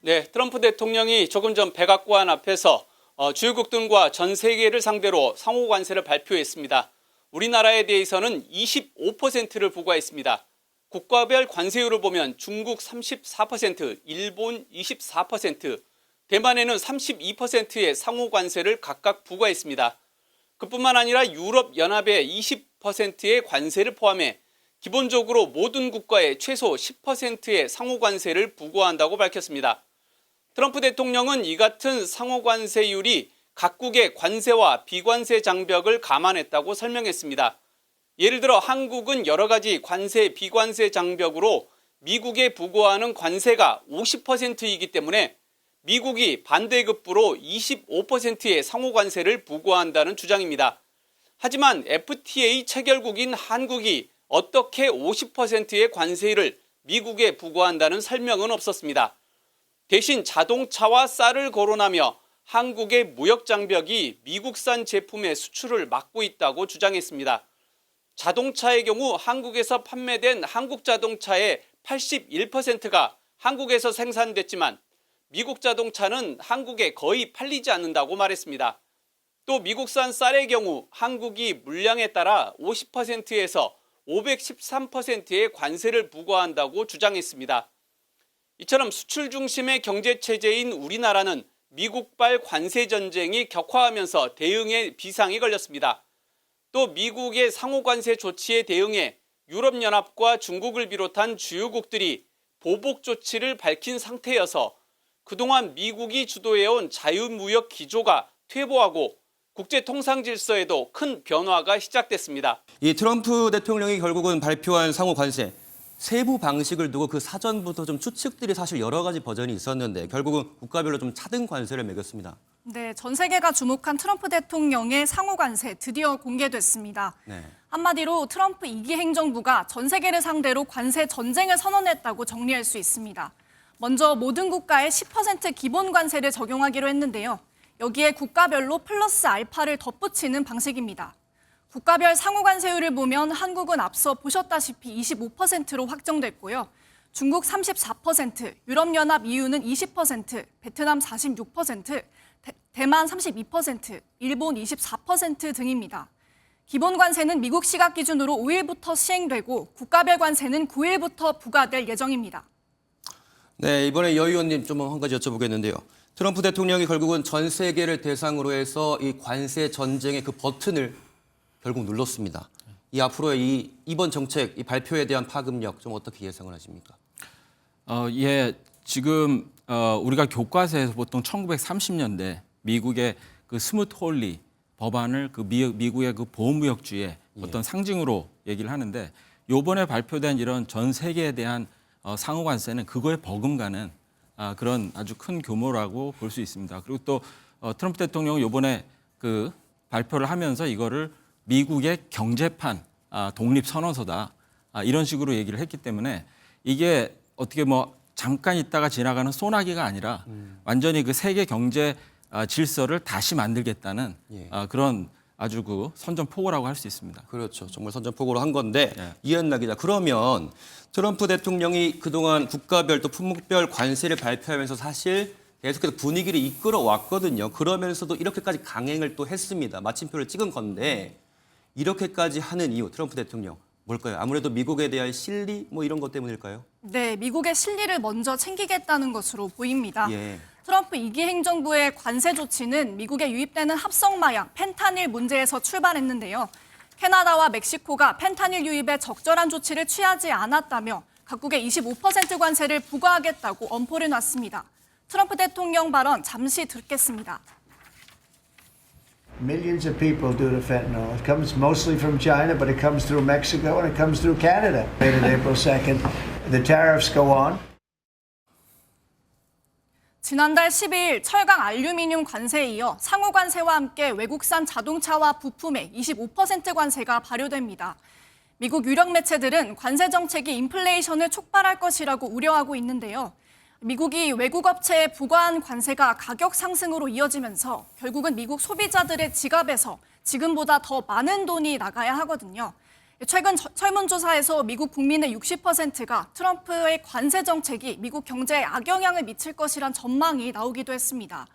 네, 트럼프 대통령이 조금 전 백악관 앞에서 주요국들과 전 세계를 상대로 상호 관세를 발표했습니다. 우리나라에 대해서는 25%를 부과했습니다. 국가별 관세율을 보면 중국 34%, 일본 24%, 대만에는 32%의 상호 관세를 각각 부과했습니다. 그뿐만 아니라 유럽연합의 20%의 관세를 포함해 기본적으로 모든 국가에 최소 10%의 상호 관세를 부과한다고 밝혔습니다. 트럼프 대통령은 이 같은 상호 관세율이 각국의 관세와 비관세 장벽을 감안했다고 설명했습니다. 예를 들어 한국은 여러 가지 관세, 비관세 장벽으로 미국에 부과하는 관세가 50%이기 때문에 미국이 반대급부로 25%의 상호 관세를 부과한다는 주장입니다. 하지만 FTA 체결국인 한국이 어떻게 50%의 관세를 미국에 부과한다는 설명은 없었습니다. 대신 자동차와 쌀을 거론하며 한국의 무역 장벽이 미국산 제품의 수출을 막고 있다고 주장했습니다. 자동차의 경우 한국에서 판매된 한국 자동차의 81%가 한국에서 생산됐지만 미국 자동차는 한국에 거의 팔리지 않는다고 말했습니다. 또 미국산 쌀의 경우 한국이 물량에 따라 50%에서 513%의 관세를 부과한다고 주장했습니다. 이처럼 수출 중심의 경제체제인 우리나라는 미국발 관세 전쟁이 격화하면서 대응에 비상이 걸렸습니다. 또 미국의 상호 관세 조치에 대응해 유럽연합과 중국을 비롯한 주요국들이 보복 조치를 밝힌 상태여서 그동안 미국이 주도해온 자유무역 기조가 퇴보하고 국제통상 질서에도 큰 변화가 시작됐습니다. 이 트럼프 대통령이 결국은 발표한 상호 관세 세부 방식을 두고 그 사전부터 좀 추측들이 사실 여러 가지 버전이 있었는데 결국은 국가별로 좀 차등 관세를 매겼습니다. 네, 전 세계가 주목한 트럼프 대통령의 상호 관세 드디어 공개됐습니다. 네. 한마디로 트럼프 2기 행정부가 전 세계를 상대로 관세 전쟁을 선언했다고 정리할 수 있습니다. 먼저 모든 국가에 10% 기본 관세를 적용하기로 했는데요. 여기에 국가별로 플러스 알파를 덧붙이는 방식입니다. 국가별 상호 관세율을 보면 한국은 앞서 보셨다시피 25%로 확정됐고요. 중국 34%, 유럽연합 EU는 20%, 베트남 46%, 대만 32%, 일본 24% 등입니다. 기본 관세는 미국 시각 기준으로 5일부터 시행되고 국가별 관세는 9일부터 부과될 예정입니다. 네, 이번에 여 의원님 좀 한 가지 여쭤보겠는데요. 트럼프 대통령이 결국은 전 세계를 대상으로 해서 이 관세 전쟁의 그 버튼을 결국 눌렀습니다. 이 앞으로의 이번 정책, 이 발표에 대한 파급력 좀 어떻게 예상을 하십니까? 예, 지금 우리가 교과서에서 보통 1930년대 미국의 그 스무트 홀리 법안을 그 미국의 그 보호무역주의 어떤 상징으로 얘기를 하는데 이번에 발표된 이런 전 세계에 대한 상호 관세는 그거에 버금가는 그런 아주 큰 규모라고 볼 수 있습니다. 그리고 또 트럼프 대통령은 이번에 그 발표를 하면서 이거를 미국의 경제판 독립선언서다 이런 식으로 얘기를 했기 때문에 이게 어떻게 뭐 잠깐 있다가 지나가는 소나기가 아니라 완전히 그 세계 경제 질서를 다시 만들겠다는 그런 아주 그 선전포고라고 할 수 있습니다. 그렇죠. 정말 선전포고로 한 건데 네. 이현나 기자, 그러면 트럼프 대통령이 그동안 국가별 또 품목별 관세를 발표하면서 사실 계속해서 분위기를 이끌어 왔거든요. 그러면서도 이렇게까지 강행을 또 했습니다. 마침표를 찍은 건데 이렇게까지 하는 이유, 트럼프 대통령 뭘까요? 아무래도 미국에 대한 실리 뭐 이런 것 때문일까요? 네, 미국의 실리를 먼저 챙기겠다는 것으로 보입니다. 예. 트럼프 2기 행정부의 관세 조치는 미국에 유입되는 합성마약 펜타닐 문제에서 출발했는데요. 캐나다와 멕시코가 펜타닐 유입에 적절한 조치를 취하지 않았다며 각국에 25% 관세를 부과하겠다고 엄포를 놨습니다. 트럼프 대통령 발언 잠시 듣겠습니다. Millions of people due to fentanyl. It comes mostly from China, but it comes through Mexico and it comes through Canada. Dated April 2nd, the tariffs go on. 지난달 12일 철강 알루미늄 관세에 이어 상호 관세와 함께 외국산 자동차와 부품에 25% 관세가 발효됩니다. 미국 유력 매체들은 관세 정책이 인플레이션을 촉발할 것이라고 우려하고 있는데요. 미국이 외국 업체에 부과한 관세가 가격 상승으로 이어지면서 결국은 미국 소비자들의 지갑에서 지금보다 더 많은 돈이 나가야 하거든요. 최근 설문조사에서 미국 국민의 60%가 트럼프의 관세 정책이 미국 경제에 악영향을 미칠 것이란 전망이 나오기도 했습니다.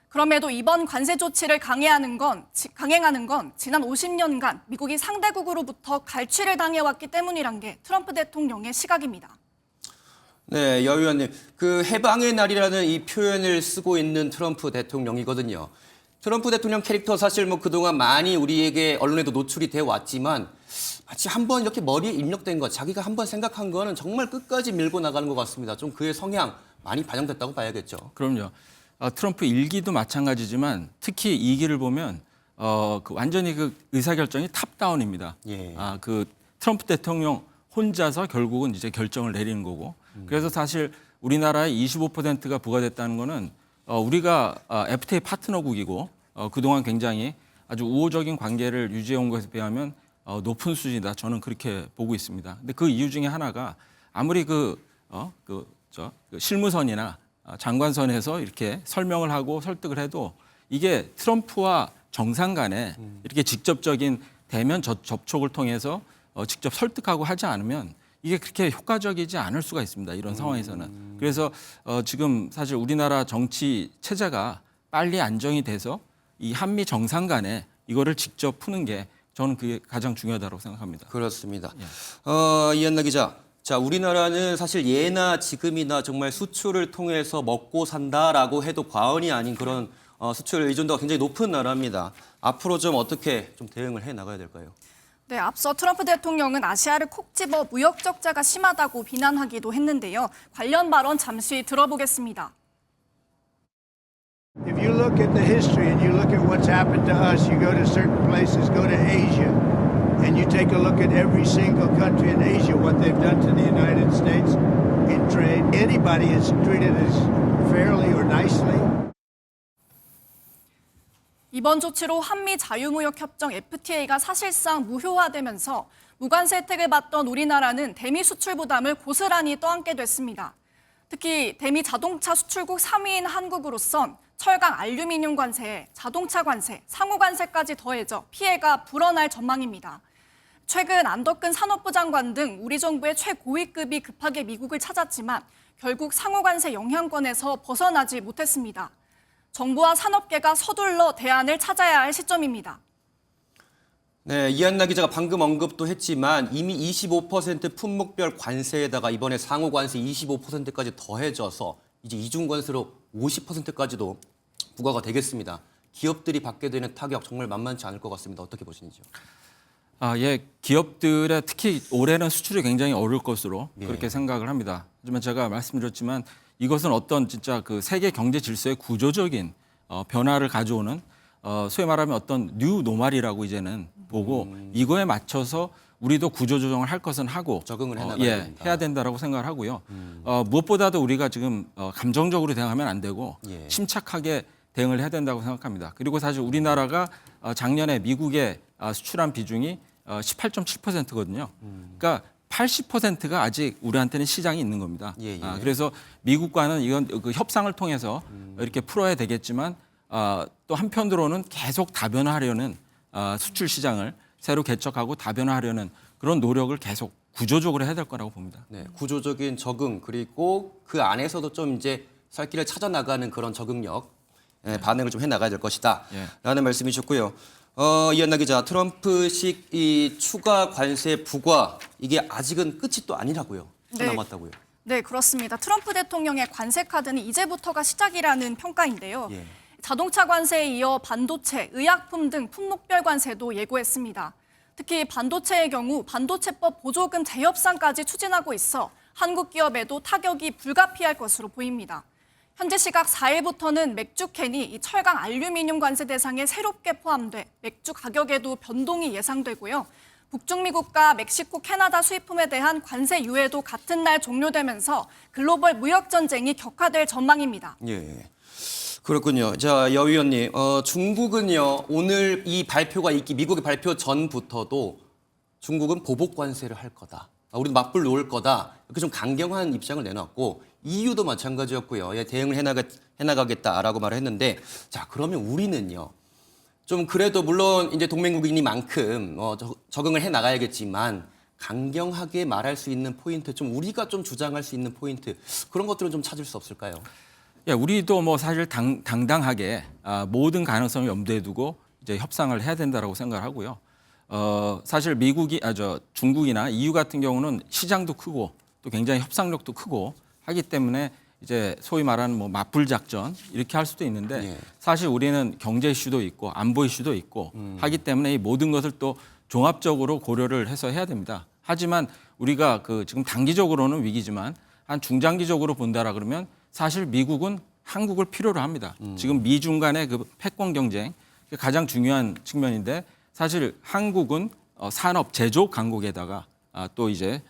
그럼에도 이번 관세 조치를 강행하는 건 지난 50년간 미국이 상대국으로부터 갈취를 당해왔기 때문이란 게 트럼프 대통령의 시각입니다. 네, 여 의원님, 그 해방의 날이라는 이 표현을 쓰고 있는 트럼프 대통령이거든요. 트럼프 대통령 캐릭터 사실 뭐 그동안 많이 우리에게 언론에도 노출이 되어 왔지만 마치 한번 이렇게 머리에 입력된 것, 자기가 한번 생각한 거는 정말 끝까지 밀고 나가는 것 같습니다. 좀 그의 성향 많이 반영됐다고 봐야겠죠. 그럼요. 트럼프 1기도 마찬가지지만 특히 2기를 보면 완전히 그 의사결정이 탑다운입니다. 예. 그 트럼프 대통령 혼자서 결국은 이제 결정을 내리는 거고. 그래서 사실 우리나라에 25%가 부과됐다는 거는 우리가 FTA 파트너국이고 그동안 굉장히 아주 우호적인 관계를 유지해 온 것에 비하면 높은 수준이다. 저는 그렇게 보고 있습니다. 근데 그 이유 중에 하나가 아무리 실무선이나 장관선에서 이렇게 설명을 하고 설득을 해도 이게 트럼프와 정상 간에 이렇게 직접적인 대면 접촉을 통해서 직접 설득하고 하지 않으면 이게 그렇게 효과적이지 않을 수가 있습니다. 이런 상황에서는. 그래서 지금 사실 우리나라 정치 체제가 빨리 안정이 돼서 이 한미 정상 간에 이거를 직접 푸는 게 저는 그게 가장 중요하다고 생각합니다. 그렇습니다. 이한나 기자. 자, 우리나라는 사실 예나 지금이나 정말 수출을 통해서 먹고 산다라고 해도 과언이 아닌 그런 수출 의존도가 굉장히 높은 나라입니다. 앞으로 좀 어떻게 좀 대응을 해 나가야 될까요? 네, 앞서 트럼프 대통령은 아시아를 콕 집어 무역 적자가 심하다고 비난하기도 했는데요. 관련 발언 잠시 들어보겠습니다. If you look at the history and you look at what's happened to us, you go to certain places, go to Asia, and you take a look at every single country in Asia, what they've done to the United States in trade. Anybody is treated as fairly or nicely. 이번 조치로 한미 자유무역협정 FTA가 사실상 무효화되면서 무관세 혜택을 받던 우리나라는 대미 수출 부담을 고스란히 떠안게 됐습니다. 특히 대미 자동차 수출국 3위인 한국으로선 철강 알루미늄 관세에 자동차 관세, 상호 관세까지 더해져 피해가 불어날 전망입니다. 최근 안덕근 산업부 장관 등 우리 정부의 최고위급이 급하게 미국을 찾았지만 결국 상호 관세 영향권에서 벗어나지 못했습니다. 정부와 산업계가 서둘러 대안을 찾아야 할 시점입니다. 네, 이한나 기자가 방금 언급도 했지만 이미 25% 품목별 관세에다가 이번에 상호 관세 25%까지 더해져서 이제 이중 관세로 50%까지도 부과가 되겠습니다. 기업들이 받게 되는 타격 정말 만만치 않을 것 같습니다. 어떻게 보시는지요? 예, 기업들의 특히 올해는 수출이 굉장히 어려울 것으로 예. 그렇게 생각을 합니다. 하지만 제가 말씀드렸지만 이것은 어떤 진짜 그 세계 경제 질서의 구조적인 변화를 가져오는 소위 말하면 어떤 뉴 노멀이라고 이제는 보고 이거에 맞춰서 우리도 구조 조정을 할 것은 하고 적응을 해나가야 된다. 해야 된다라고 생각을 하고요. 무엇보다도 우리가 지금 감정적으로 대응하면 안 되고 예. 침착하게 대응을 해야 된다고 생각합니다. 그리고 사실 우리나라가 작년에 미국에 수출한 비중이 18.7%거든요. 그러니까 80%가 아직 우리한테는 시장이 있는 겁니다. 예, 예. 그래서 미국과는 이건 그 협상을 통해서 이렇게 풀어야 되겠지만 또 한편으로는 계속 다변화하려는 수출 시장을 새로 개척하고 다변화하려는 그런 노력을 계속 구조적으로 해야 될 거라고 봅니다. 네, 구조적인 적응 그리고 그 안에서도 좀 이제 살 길을 찾아 나가는 그런 적응력 반응을 좀 해 나가야 될 것이다. 예. 라는 말씀이셨고요. 이한나 기자, 트럼프식 이 추가 관세 부과 이게 아직은 끝이 또 아니라고요. 또 네. 남았다고요. 네, 그렇습니다. 트럼프 대통령의 관세 카드는 이제부터가 시작이라는 평가인데요. 예. 자동차 관세에 이어 반도체, 의약품 등 품목별 관세도 예고했습니다. 특히 반도체의 경우 반도체법 보조금 재협상까지 추진하고 있어 한국 기업에도 타격이 불가피할 것으로 보입니다. 현재 시각 4일부터는 맥주 캔이 이 철강 알루미늄 관세 대상에 새롭게 포함돼 맥주 가격에도 변동이 예상되고요. 북중미 국가 멕시코, 캐나다 수입품에 대한 관세 유예도 같은 날 종료되면서 글로벌 무역 전쟁이 격화될 전망입니다. 예. 그렇군요. 자, 여 의원님, 중국은요, 오늘 이 발표가 있기, 미국의 발표 전부터도 중국은 보복 관세를 할 거다. 우리도 맞불 놓을 거다. 이렇게 좀 강경한 입장을 내놨고, EU도 마찬가지였고요. 예, 대응을 해나가겠다라고 말을 했는데, 자, 그러면 우리는요, 좀 그래도 물론 이제 동맹국이니만큼 적응을 해 나가야겠지만 강경하게 말할 수 있는 포인트, 좀 우리가 좀 주장할 수 있는 포인트 그런 것들은 좀 찾을 수 없을까요? 예, 우리도 뭐 사실 당당하게 모든 가능성을 염두에 두고 이제 협상을 해야 된다라고 생각을 하고요. 사실 중국이나 EU 같은 경우는 시장도 크고 또 굉장히 협상력도 크고 하기 때문에 이제 소위 말하는 뭐 맞불 작전 이렇게 할 수도 있는데 예. 사실 우리는 경제 이슈도 있고 안보 이슈도 있고 하기 때문에 이 모든 것을 또 종합적으로 고려를 해서 해야 됩니다. 하지만 우리가 지금 단기적으로는 위기지만 한 중장기적으로 본다라 그러면 사실 미국은 한국을 필요로 합니다. 지금 미중 간의 그 패권 경쟁 가장 중요한 측면인데 사실 한국은 산업 제조 강국에다가 또 이제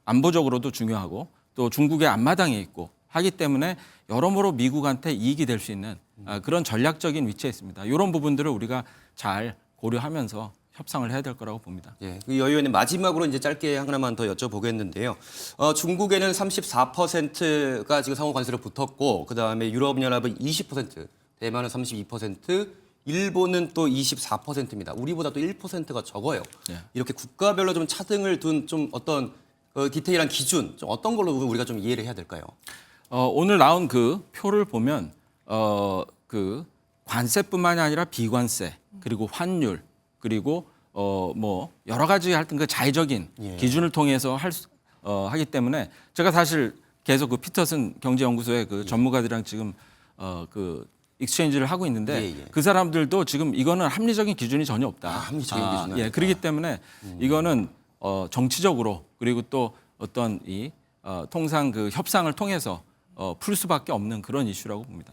안보적으로도 중요하고 또 중국의 앞마당에 있고 하기 때문에 여러모로 미국한테 이익이 될 수 있는 그런 전략적인 위치에 있습니다. 이런 부분들을 우리가 잘 고려하면서 협상을 해야 될 거라고 봅니다. 예, 그 여유 있는 마지막으로 이제 짧게 하나만 더 여쭤보겠는데요. 중국에는 34%가 지금 상호 관세로 붙었고, 그 다음에 유럽연합은 20%, 대만은 32%, 일본은 또 24%입니다. 우리보다 또 1%가 적어요. 예. 이렇게 국가별로 좀 차등을 둔 좀 어떤 디테일한 기준, 좀 어떤 걸로 우리가 좀 이해를 해야 될까요? 오늘 나온 그 표를 보면 그 관세뿐만이 아니라 비관세 그리고 환율 그리고 뭐 여러 가지 하여튼 그 자의적인 예. 기준을 통해서 하기 때문에 제가 사실 계속 그 피터슨 경제연구소의 그 전문가들이랑 지금 그 익스체인지를 하고 있는데 예, 예. 그 사람들도 지금 이거는 합리적인 기준이 전혀 없다. 합리적인 기준은 예, 아니다. 그렇기 때문에 이거는 정치적으로 그리고 또 어떤 통상 그 협상을 통해서 풀 수밖에 없는 그런 이슈라고 봅니다.